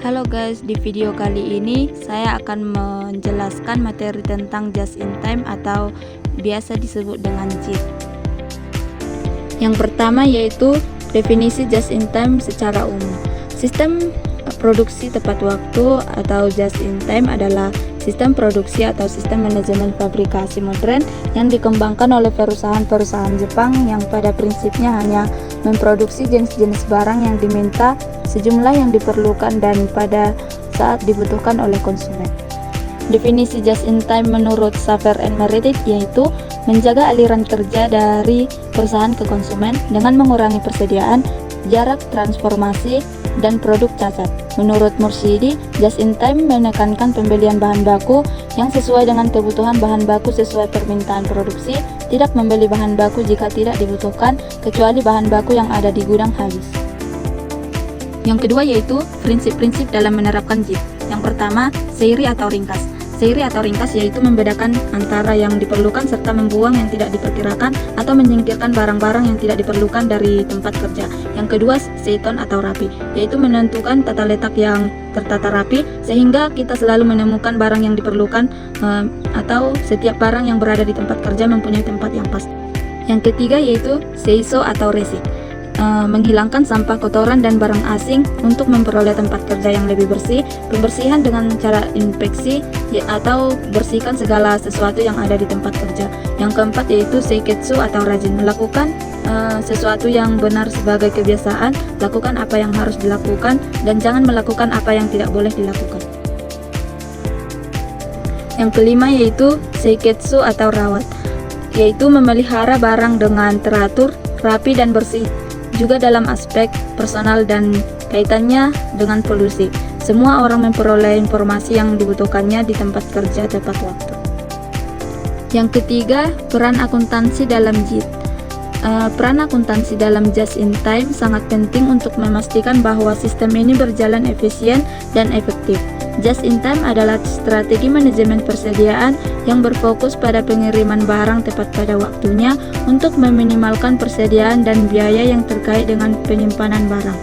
Halo guys, di video kali ini saya akan menjelaskan materi tentang just in time atau biasa disebut dengan JIT. Yang pertama yaitu definisi just in time secara umum. Sistem produksi tepat waktu atau just in time adalah sistem produksi atau sistem manajemen fabrikasi modern yang dikembangkan oleh perusahaan-perusahaan Jepang yang pada prinsipnya hanya memproduksi jenis-jenis barang yang diminta, sejumlah yang diperlukan dan pada saat dibutuhkan oleh konsumen. Definisi just in time menurut Saver and Meredith yaitu menjaga aliran kerja dari perusahaan ke konsumen dengan mengurangi persediaan, jarak transformasi, dan produk cacat. Menurut Mursidi, just in time menekankan pembelian bahan baku yang sesuai dengan kebutuhan bahan baku sesuai permintaan produksi, tidak membeli bahan baku jika tidak dibutuhkan, kecuali bahan baku yang ada di gudang habis. Yang kedua yaitu prinsip-prinsip dalam menerapkan JIT. Yang pertama, seiri atau ringkas. Seiri atau ringkas yaitu membedakan antara yang diperlukan serta membuang yang tidak diperkirakan atau menyingkirkan barang-barang yang tidak diperlukan dari tempat kerja. Yang kedua, seiton atau rapi, yaitu menentukan tata letak yang tertata rapi sehingga kita selalu menemukan barang yang diperlukan atau setiap barang yang berada di tempat kerja mempunyai tempat yang pas. Yang ketiga yaitu seiso atau resi. Menghilangkan sampah kotoran dan barang asing untuk memperoleh tempat kerja yang lebih bersih, pembersihan dengan cara inspeksi atau bersihkan segala sesuatu yang ada di tempat kerja. Yang keempat yaitu seiketsu atau rajin, melakukan sesuatu yang benar sebagai kebiasaan, lakukan apa yang harus dilakukan dan jangan melakukan apa yang tidak boleh dilakukan. Yang kelima yaitu seiketsu atau rawat, yaitu memelihara barang dengan teratur, rapi dan bersih. Juga dalam aspek personal dan kaitannya dengan polusi. Semua orang memperoleh informasi yang dibutuhkannya di tempat kerja tepat waktu. Yang ketiga, peran akuntansi dalam JIT. Peran akuntansi dalam just in time sangat penting untuk memastikan bahwa sistem ini berjalan efisien dan efektif. Just in time adalah strategi manajemen persediaan yang berfokus pada pengiriman barang tepat pada waktunya untuk meminimalkan persediaan dan biaya yang terkait dengan penyimpanan barang.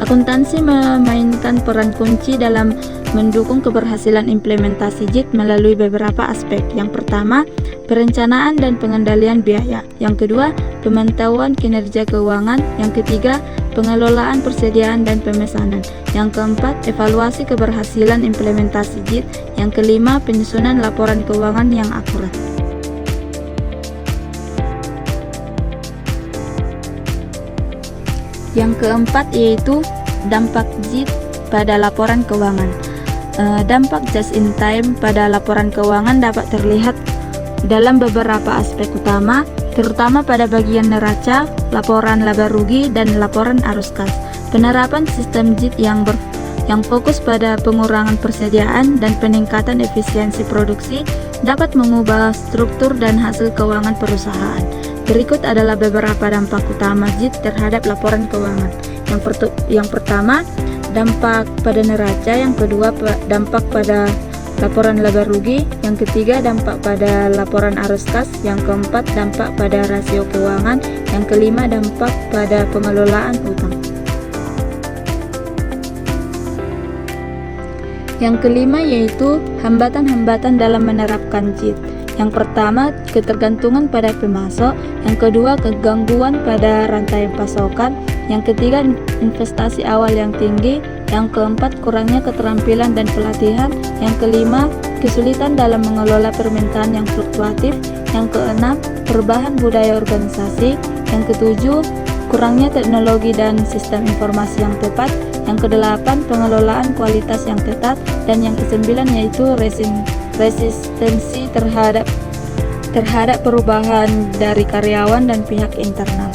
Akuntansi memainkan peran kunci dalam mendukung keberhasilan implementasi JIT melalui beberapa aspek. Yang pertama, perencanaan dan pengendalian biaya. Yang kedua, pemantauan kinerja keuangan. Yang ketiga, pengelolaan persediaan dan pemesanan. Yang keempat, evaluasi keberhasilan implementasi JIT. Yang kelima, penyusunan laporan keuangan yang akurat. Yang keempat yaitu dampak JIT pada laporan keuangan. Dampak just in time pada laporan keuangan dapat terlihat dalam beberapa aspek utama, terutama pada bagian neraca, laporan laba rugi, dan laporan arus kas. Penerapan sistem JIT yang fokus pada pengurangan persediaan dan peningkatan efisiensi produksi dapat mengubah struktur dan hasil keuangan perusahaan. Berikut adalah beberapa dampak utama JIT terhadap laporan keuangan. Yang pertama, dampak pada neraca. Yang kedua, dampak pada laporan laba rugi. Yang ketiga, dampak pada laporan arus kas. Yang keempat, dampak pada rasio keuangan. Yang kelima, dampak pada pengelolaan utang. Yang kelima yaitu hambatan-hambatan dalam menerapkan JIT. Yang pertama, ketergantungan pada pemasok. Yang kedua, kegangguan pada rantai pasokan. Yang ketiga, investasi awal yang tinggi. Yang keempat, kurangnya keterampilan dan pelatihan. Yang kelima, kesulitan dalam mengelola permintaan yang fluktuatif. Yang keenam, perubahan budaya organisasi. Yang ketujuh, kurangnya teknologi dan sistem informasi yang tepat. Yang kedelapan, pengelolaan kualitas yang ketat. Dan yang kesembilan yaitu resistensi terhadap perubahan dari karyawan dan pihak internal.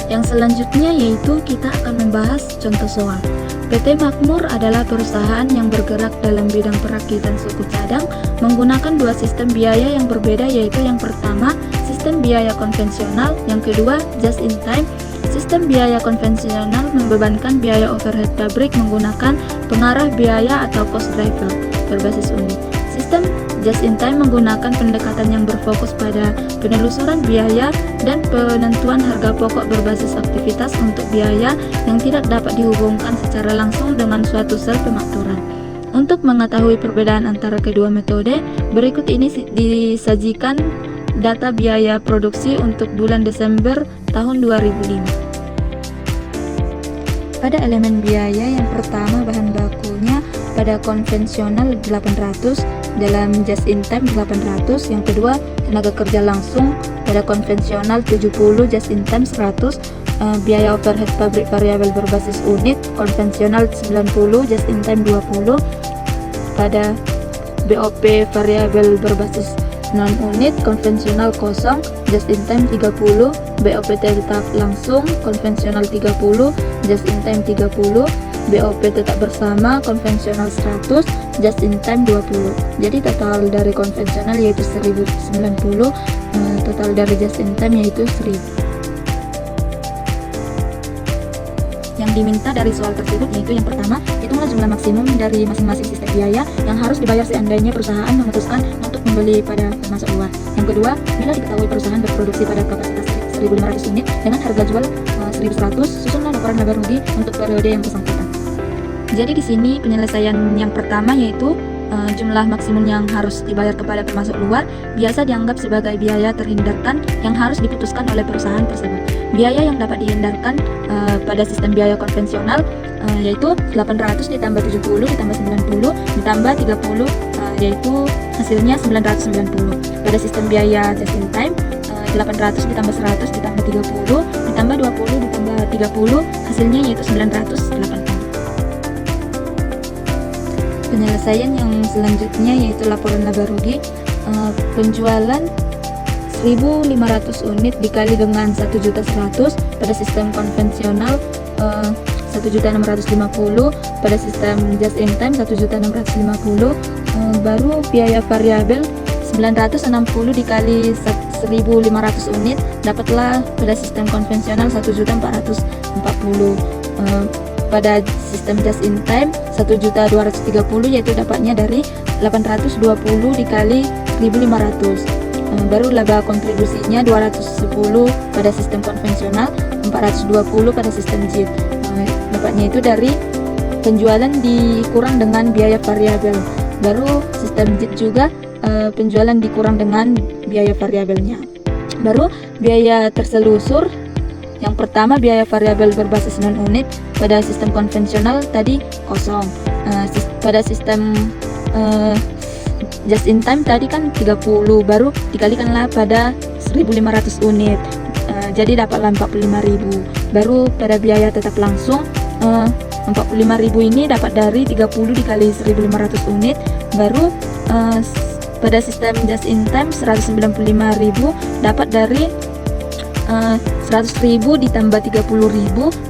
Yang selanjutnya yaitu kita akan membahas contoh soal. PT Makmur adalah perusahaan yang bergerak dalam bidang perakitan suku cadang menggunakan dua sistem biaya yang berbeda, yaitu yang pertama sistem biaya konvensional, yang kedua just in time. Sistem biaya konvensional membebankan biaya overhead pabrik menggunakan pengarah biaya atau cost driver berbasis unit. Sistem just in time menggunakan pendekatan yang berfokus pada penelusuran biaya dan penentuan harga pokok berbasis aktivitas untuk biaya yang tidak dapat dihubungkan secara langsung dengan suatu sel pemakmuran. Untuk mengetahui perbedaan antara kedua metode, berikut ini disajikan data biaya produksi untuk bulan Desember tahun 2005. Pada elemen biaya yang pertama, bahan bakunya pada konvensional 800, dalam just in time 800. Yang kedua, tenaga kerja langsung pada konvensional 70, just in time 100. Biaya overhead pabrik variabel berbasis unit konvensional 90, just in time 20. Pada BOP variabel berbasis non unit konvensional kosong, just in time 30. BOP tetap langsung konvensional 30, just in time 30. BOP tetap bersama konvensional 100, just in time 20. Jadi total dari konvensional yaitu 1090, total dari just in time yaitu 1000. Yang diminta dari soal tersebut yaitu yang pertama, hitunglah jumlah maksimum dari masing-masing sistem biaya yang harus dibayar seandainya perusahaan memutuskan untuk membeli pada pemasok luar. Yang kedua, bila diketahui perusahaan berproduksi pada kapasitas 1.500 unit dengan harga jual 1.100, susunlah laporan laba rugi untuk periode yang bersangkutan. Jadi di sini penyelesaian yang pertama yaitu jumlah maksimum yang harus dibayar kepada pemasok luar biasa dianggap sebagai biaya terhindarkan yang harus diputuskan oleh perusahaan tersebut. Biaya yang dapat dihindarkan pada sistem biaya konvensional yaitu 800 ditambah 70 ditambah 90 ditambah 30 yaitu hasilnya 990. Pada sistem biaya just in time 800 ditambah 100 ditambah 30 ditambah 20 ditambah 30 hasilnya yaitu 980. Penyelesaian yang selanjutnya yaitu laporan laba rugi. Penjualan 1.500 unit dikali dengan 1.100 pada sistem konvensional 1.650, pada sistem just in time 1.650. Baru biaya variabel 960 dikali 1.500 unit dapatlah pada sistem konvensional 1.440. Pada sistem just in time 1.230 yaitu dapatnya dari 820 dikali 1.500. Baru laba kontribusinya 210 pada sistem konvensional, 420 pada sistem JIT. Dapatnya itu dari penjualan dikurang dengan biaya variabel. Baru sistem JIT juga penjualan dikurang dengan biaya variabelnya. Baru biaya terselusur. Yang pertama, biaya variabel berbasis non-unit pada sistem konvensional tadi kosong. Pada sistem just in time tadi kan 30, baru dikalikanlah pada 1.500 unit. Jadi dapatlah 45.000. Baru pada biaya tetap langsung 45.000 ini dapat dari 30 dikali 1.500 unit. Baru pada sistem just in time 195.000 dapat dari 100.000 ditambah 30.000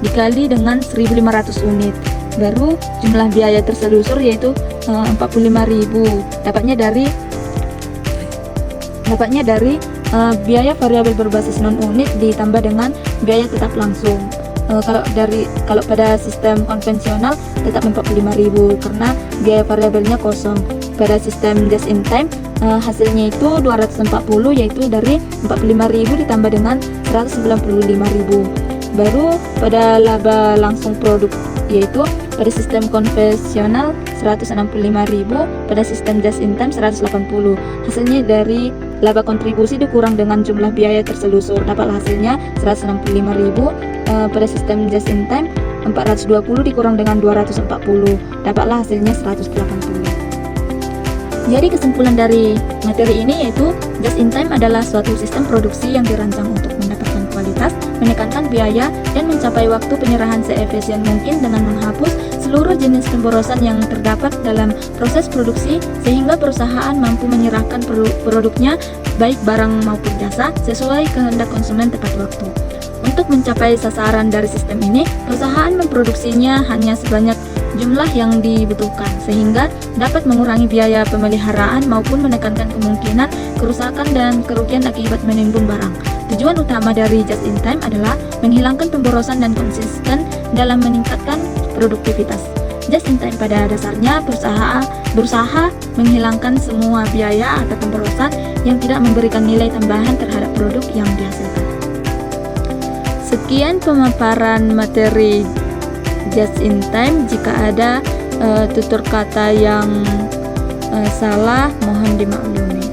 dikali dengan 1.500 unit. Baru jumlah biaya terselusur yaitu 45.000 dapatnya dari biaya variabel berbasis non unit ditambah dengan biaya tetap langsung. Kalau pada sistem konvensional tetap 45.000 karena biaya variabelnya kosong. Pada sistem just in time hasilnya itu 240 yaitu dari 45.000 ditambah dengan 195.000. Baru pada laba langsung produk yaitu pada sistem konvensional 165.000, pada sistem just in time 180. Hasilnya dari laba kontribusi dikurang dengan jumlah biaya terselusur dapatlah hasilnya 165.000. Pada sistem just in time 420 dikurang dengan 240 dapatlah hasilnya 180. Jadi kesimpulan dari materi ini yaitu just in time adalah suatu sistem produksi yang dirancang untuk mendapatkan kualitas, menekankan biaya, dan mencapai waktu penyerahan seefisien mungkin dengan menghapus seluruh jenis pemborosan yang terdapat dalam proses produksi sehingga perusahaan mampu menyerahkan produknya baik barang maupun jasa sesuai kehendak konsumen tepat waktu. Untuk mencapai sasaran dari sistem ini, perusahaan memproduksinya hanya sebanyak jumlah yang dibutuhkan sehingga dapat mengurangi biaya pemeliharaan maupun menekankan kemungkinan kerusakan dan kerugian akibat menimbun barang. Tujuan utama dari just in time adalah menghilangkan pemborosan dan konsisten dalam meningkatkan produktivitas. Just in time pada dasarnya berusaha menghilangkan semua biaya atau pemborosan yang tidak memberikan nilai tambahan terhadap produk yang dihasilkan. Sekian pemaparan materi just in time. Jika ada tutur kata yang salah, mohon dimaklumi.